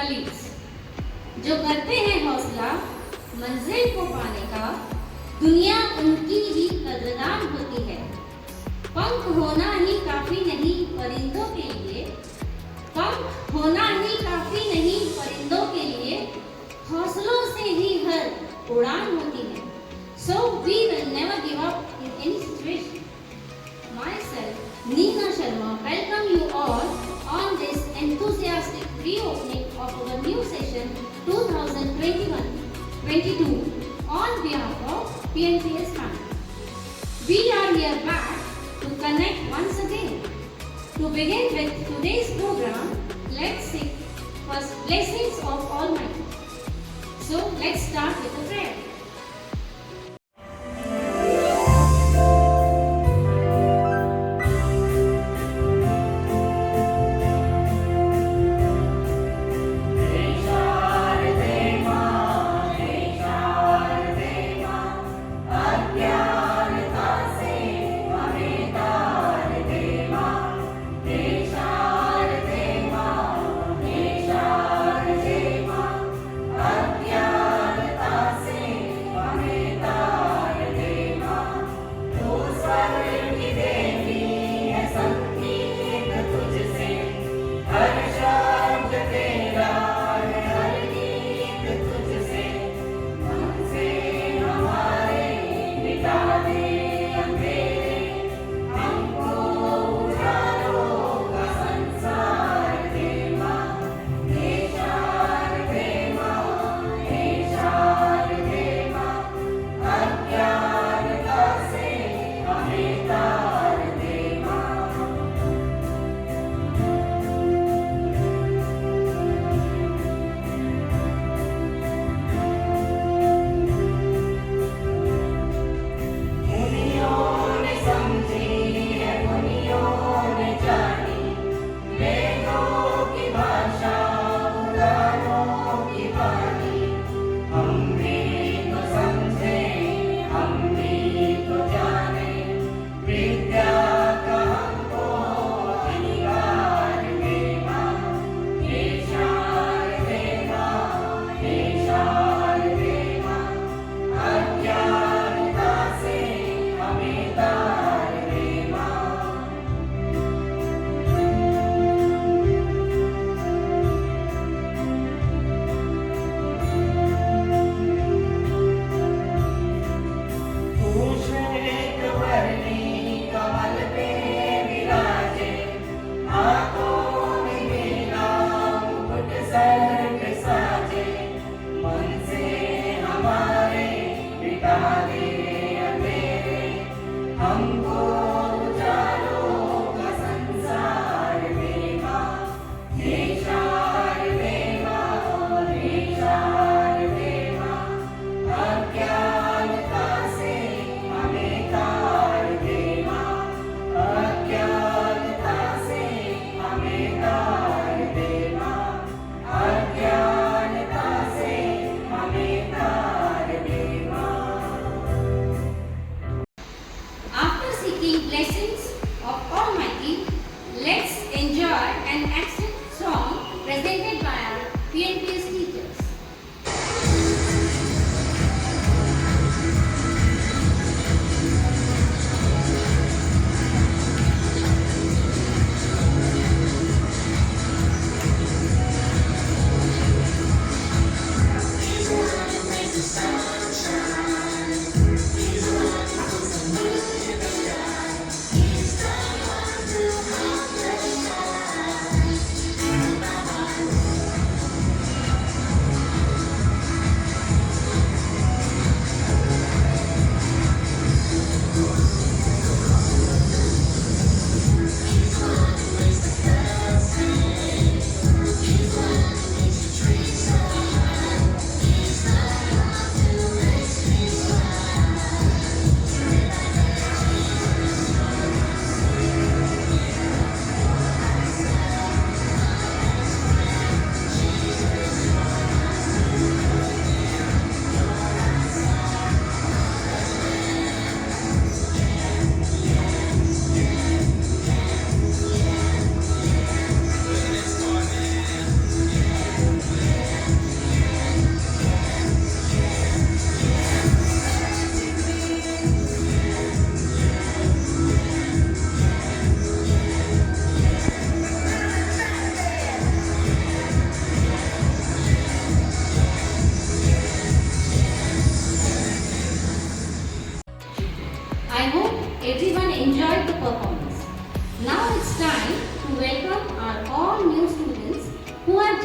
Colleagues जो करते हैं हौसला मंजिल को पाने का, दुनिया उनकी ही कदरदान होती है। पंख होना ही काफी नहीं परिंदों के लिए, पंख होना ही काफी नहीं परिंदों के लिए, हौसलों से ही हर उड़ान होती है। So we will never give up in any situation. Myself, Neena Sharma, welcome you all on this enthusiastic pre-opening of our new session 2021-22 on behalf of PNPS Fund. We are here back to connect once again. To begin with today's program, let's seek first blessings of Almighty. So let's start with a prayer. Blessings of Almighty, let's enjoy an accent song presented by our PNPS teachers.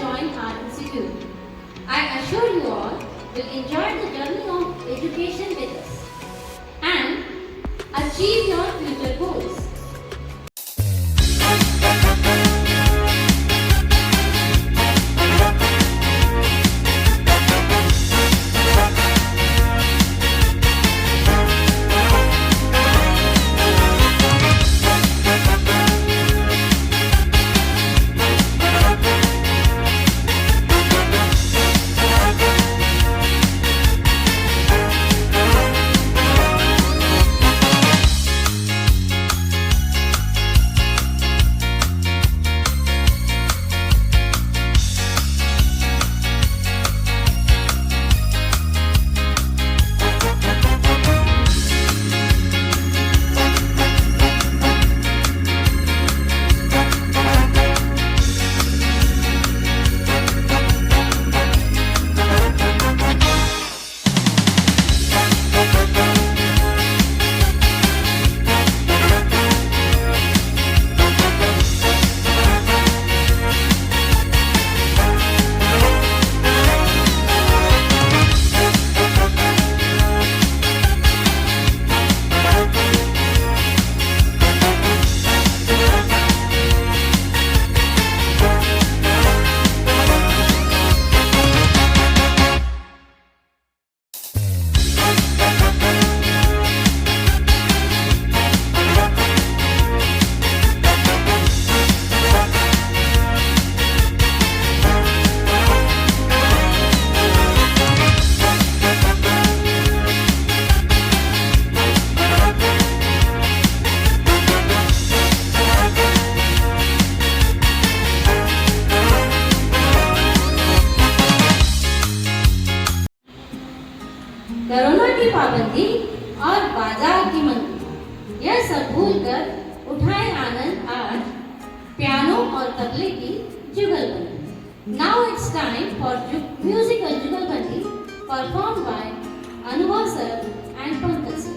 join our institute. I assure you all will enjoy the journey of education with us and achieve your future goals. Corona की पाबंदी और बाजार की मंदी, यह सब भूलकर उठाए आनंद आज पियानो और तबले की जुगलबंदी। Now it's time for musical जुगलबंदी performed by Anubhav sir and Pankaj sir.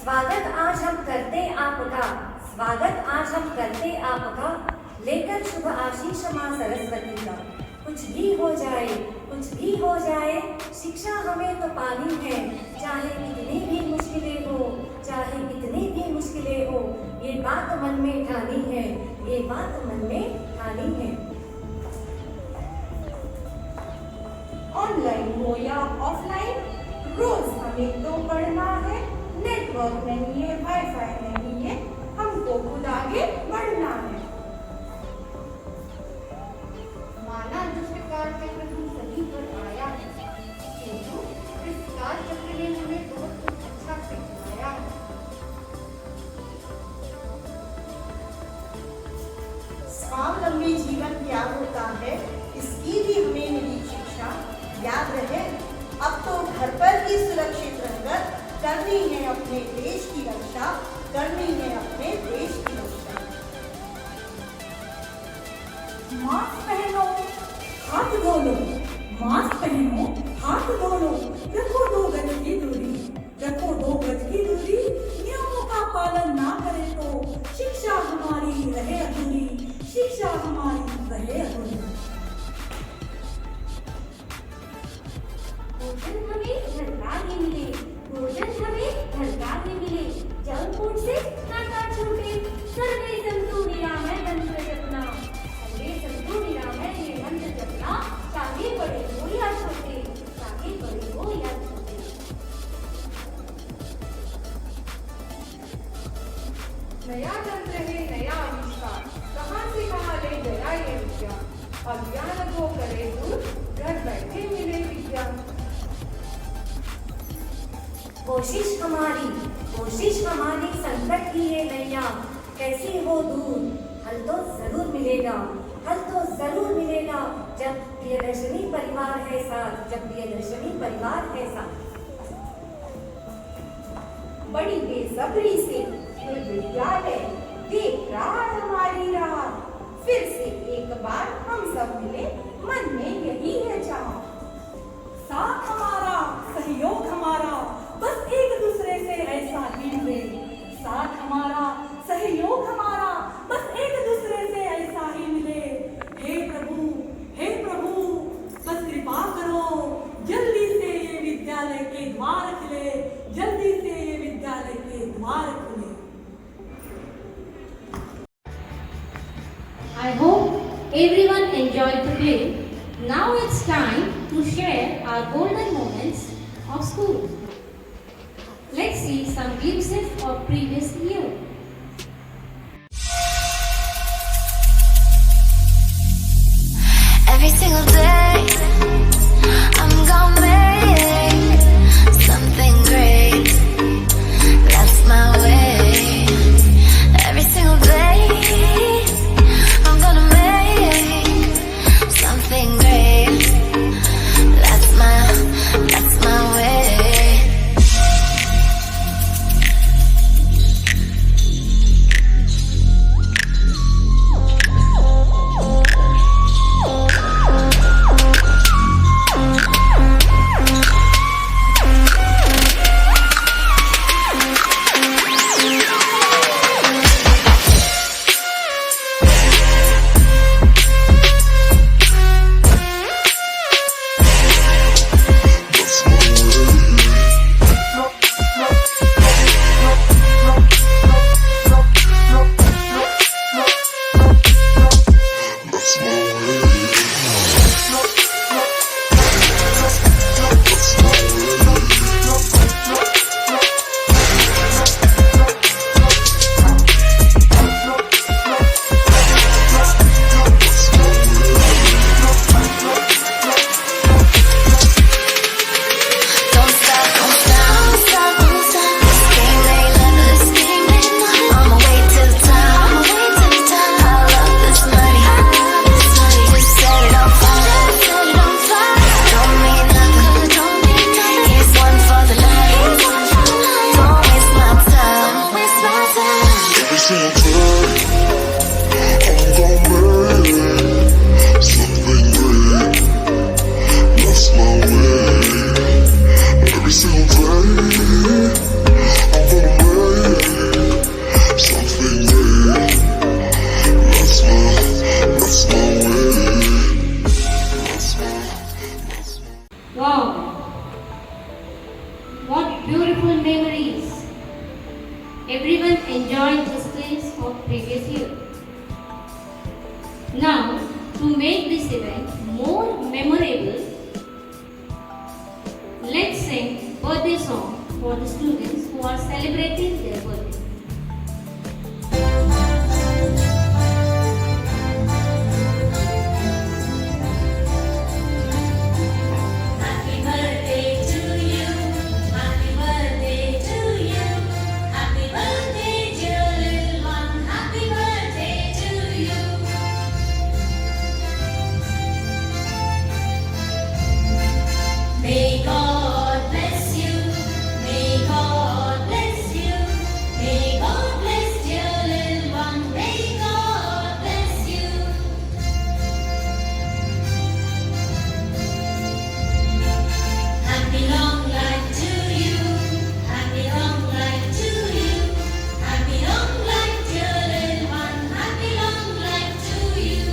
स्वागत आज हम करते आपका, स्वागत आज हम करते आपका, लेकर शुभ आशीष माँ सरस्वती का। कुछ भी हो जाए, कुछ भी हो जाए, शिक्षा हमें तो पानी है, चाहे कितनी भी मुश्किलें हो, चाहे कितनी भी मुश्किलें हो, ये बात मन में ठानी है, ये बात मन में ठानी है। ऑनलाइन हो या ऑफलाइन, रोज हमें तो पढ़ना है। नेटवर्क नहीं है, वाईफाई नहीं है, हमको खुद आगे बढ़ना है। माना दुष्ट काल चक्र हम सभी पर आया है, किंतु इस काल चक्र ने हमें बहुत कुछ अच्छा सिखाया है। स्वावलंबी जीवन क्या होता है, इसकी भी हमें मिली शिक्षा। याद रहे, अब तो घर पर ही सुरक्षित रहकर करनी है अपने देश की रक्षा, करनी है अपने देश की रक्षा। मास्क पहनो, हाथ धो लो, मास्क पहनो, हाथ धो लो, रखो 2 गज की दूरी, रखो 2 गज की दूरी, नियमों का पालन ना करें तो शिक्षा हमारी रहे अधूरी, शिक्षा हमारी रहे अधूरी। भोजन हमें घर का ही मिले, भोजन हमें घर का ही मिले, जंक फूड से नाता छूटे, सर्वे संतु निरामय मंत्र जपना, सर्वे संतु निरामय ये मंत्र जपना, चाहे बड़े हो या छोटे, चाहे बड़े हो या छोटे। नया तंत्र है, नया आविष्कार, कहाँ से कहाँ ले गया ये विज्ञान। अज्ञान को करे दूर, घर बैठे मिले विज्ञान। कोशिश हमारी संकट की ये नैया कैसी हो दूर, हल तो जरूर मिलेगा, हल तो जरूर मिलेगा, जब प्रियदर्शनी परिवार है साथ, जब प्रियदर्शनी परिवार है साथ। बड़ी बेसब्री से ये विद्यालय देख रहा हमारी राह, फिर से एक बार हम सब मिले, मन में यही है चाह। साथ हमारा, सहयोग हमारा, बस एक दूसरे से ऐसा ही मिले। साथ हमारा, सहयोग हमारा, बस एक दूसरे से ऐसा ही मिले। हे प्रभु, बस कृपा करो, जल्दी से ये विद्यालय के द्वार खुले, जल्दी से ये विद्यालय के द्वार खुले। I hope everyone enjoyed the play. Now it's time to share our golden moments of school. Let's see some glimpses of previous year. Every single day, I'm gonna make something great. That's my way. Every single day, I'm gonna make something great. That's my way. everyone enjoyed this quiz of previous year. Now, to make this event more memorable, let's sing birthday song for the students who are celebrating their birthday. Happy birthday to you. Happy birthday to you. Happy birthday, dear little one. Happy birthday to you. May God bless you. May God bless you. May God bless dear little one. May God bless you. Happy long life to you. Happy long life to you. Happy long life, dear little one. Happy long life to you.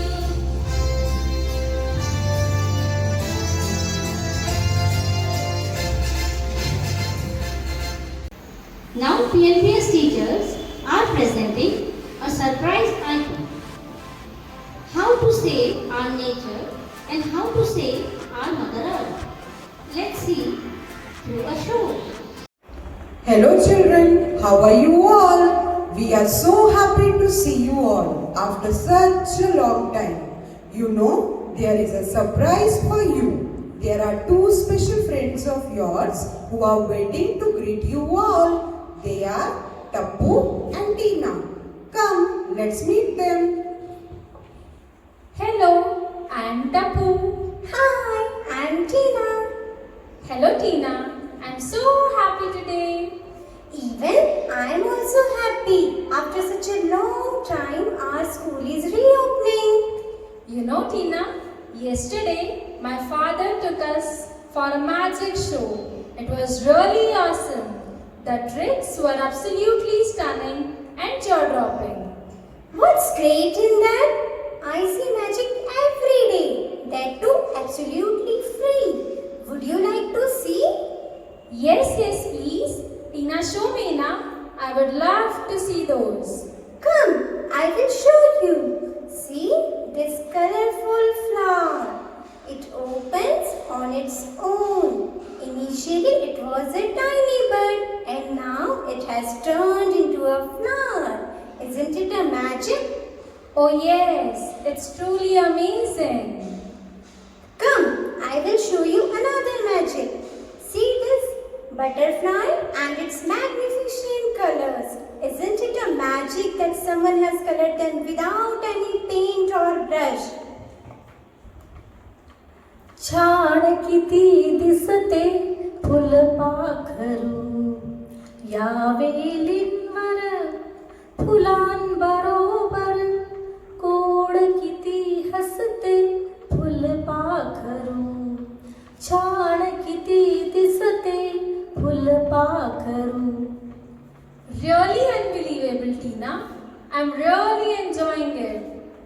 Now, PNPS teachers are presenting a surprise icon. How to save our nature and how to save our Mother Earth. Let's see through a show. Hello children, how are you all? We are so happy to see you all after such a long time. You know, there is a surprise for you. There are two special friends of yours who are waiting to greet you all. They are Tappu and Tina. Come, let's meet them. Hello, I'm Tapu. Hi, I'm Tina. Hello, Tina. I'm so happy today. Even I'm also happy. After such a long time, our school is reopening. You know, Tina, yesterday my father took us for a magic show. It was really awesome. The tricks were absolutely stunning and jaw-dropping. What's great in that? I see magic every day. That too absolutely free. Would you like to see? Yes, please. Tina, show me now. I would love to see those. Come, I will show you. See this colorful flower. It opens on its own. Initially it was a tiny bud and now it has turned into a flower. Isn't it a magic? Oh yes, it's truly amazing. Come, I will show you another magic. See this butterfly and its magnificent colors. Isn't it a magic that someone has colored them without any paint or brush? छाड किती दिसते फुलपाखरू या वेलींवर फुलांबरोबर code किती हसते फुलपाखरू छाड किती दिसते फुलपाखरू. Really unbelievable, Tina. I'm really enjoying it.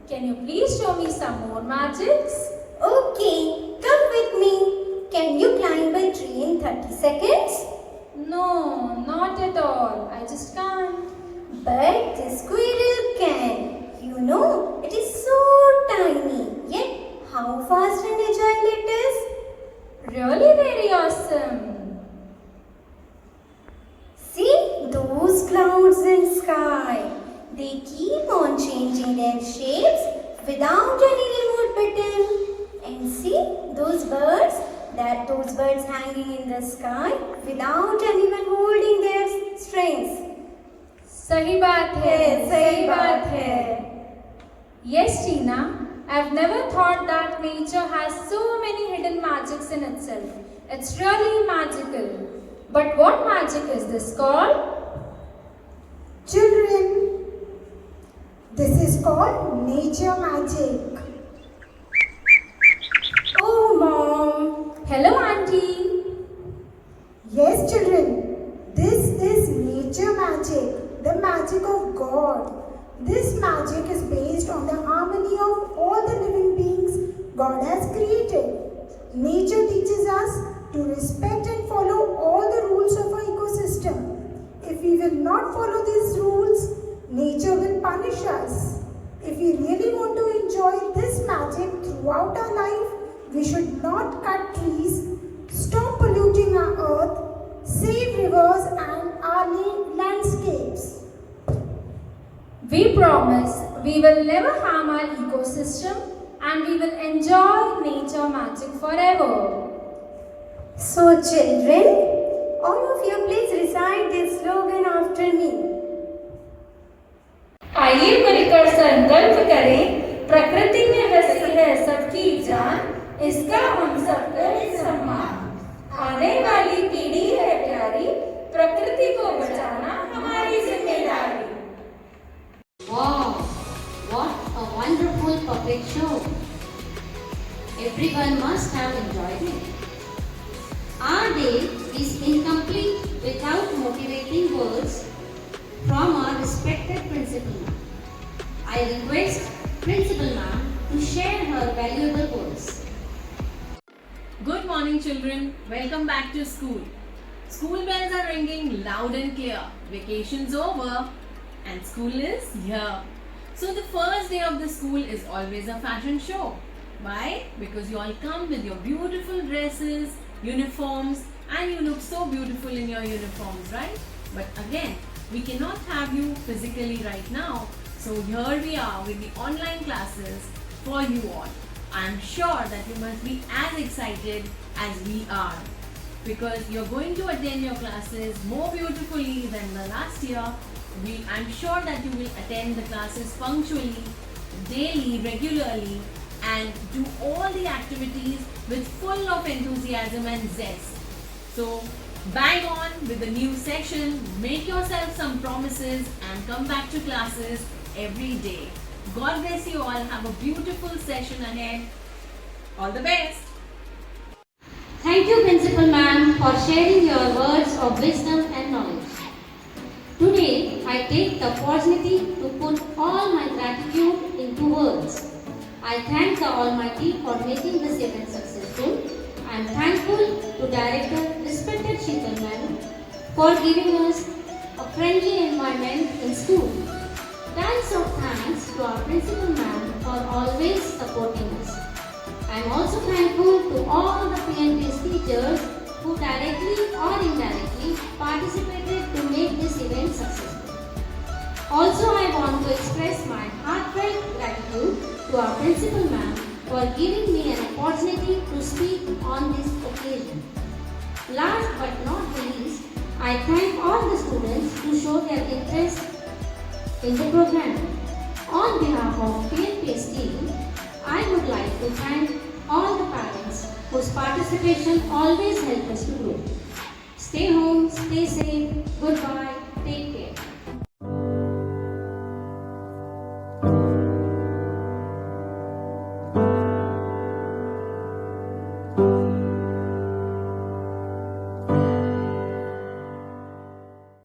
Can you please show me some more magics? Okay, come with me. Can you climb a tree in 30 seconds? No, not at all. I just can't. But the squirrel can. You know, it is so tiny. Yet, how fast and agile it is? Really very awesome. See those clouds in sky. They keep on changing their shapes without any remote button. And see those birds hanging in the sky without anyone holding their strings. सही बात है, सही बात है. Yes, Tina. I've never thought that nature has so many hidden magics in itself. It's really magical. But what magic is this called? Children, this is called nature magic. Oh, Mom. Hello, Auntie. Yes, children, this is nature magic, the magic of God. This magic is based on the harmony of all the living beings God has created. Nature teaches us to respect and follow all the rules of our ecosystem. If we will not follow these admonish us. If we really want to enjoy this magic throughout our life, we should not cut trees, stop polluting our earth, save rivers and our landscapes. We promise we will never harm our ecosystem and we will enjoy nature magic forever. So children, all of you please recite this slogan after me. आइए मिलकर संकल्प करें, प्रकृति में बसी है सबकी जान, इसका हम सब करें सम्मान। आने वाली पीढ़ी है प्यारी, प्रकृति को बचाना हमारी जिम्मेदारी। Wow, what a wonderful puppet show. Everyone must have enjoyed it. Our day is incomplete without motivating words from our respected principal ma'am. I request Principal Ma'am to share her valuable words. Good morning, children. Welcome back to school. School bells are ringing loud and clear. Vacation's over and school is here. So the first day of the school is always a fashion show. Why? Because you all come with your beautiful dresses, uniforms, and you look so beautiful in your uniforms, right? But again, we cannot have you physically right now. So here we are with the online classes for you all. I am sure that you must be as excited as we are, because you're going to attend your classes more beautifully than the last year. I'm sure that you will attend the classes punctually, daily, regularly, and do all the activities with full of enthusiasm and zest. So bang on with the new session, make yourself some promises and come back to classes every day. God bless you all. Have a beautiful session ahead. All the best. Thank you, Principal Ma'am, for sharing your words of wisdom and knowledge. Today, I take the opportunity to put all my gratitude into words. I thank the Almighty for making this event successful. I am thankful to Director, respected Sheetal Ma'am, for giving us a friendly environment in school. Thanks of thanks to our Principal Ma'am for always supporting us. I am also thankful to all the PNPS teachers who directly or indirectly participated to make this event successful. Also, I want to express my heartfelt gratitude to our Principal Ma'am for giving me an opportunity to speak on this occasion. Last but not the least, I thank all the students who show their interest in the program. On behalf of PNPS team, I would like to thank all the parents whose participation always helps us to grow. Stay home, stay safe, goodbye.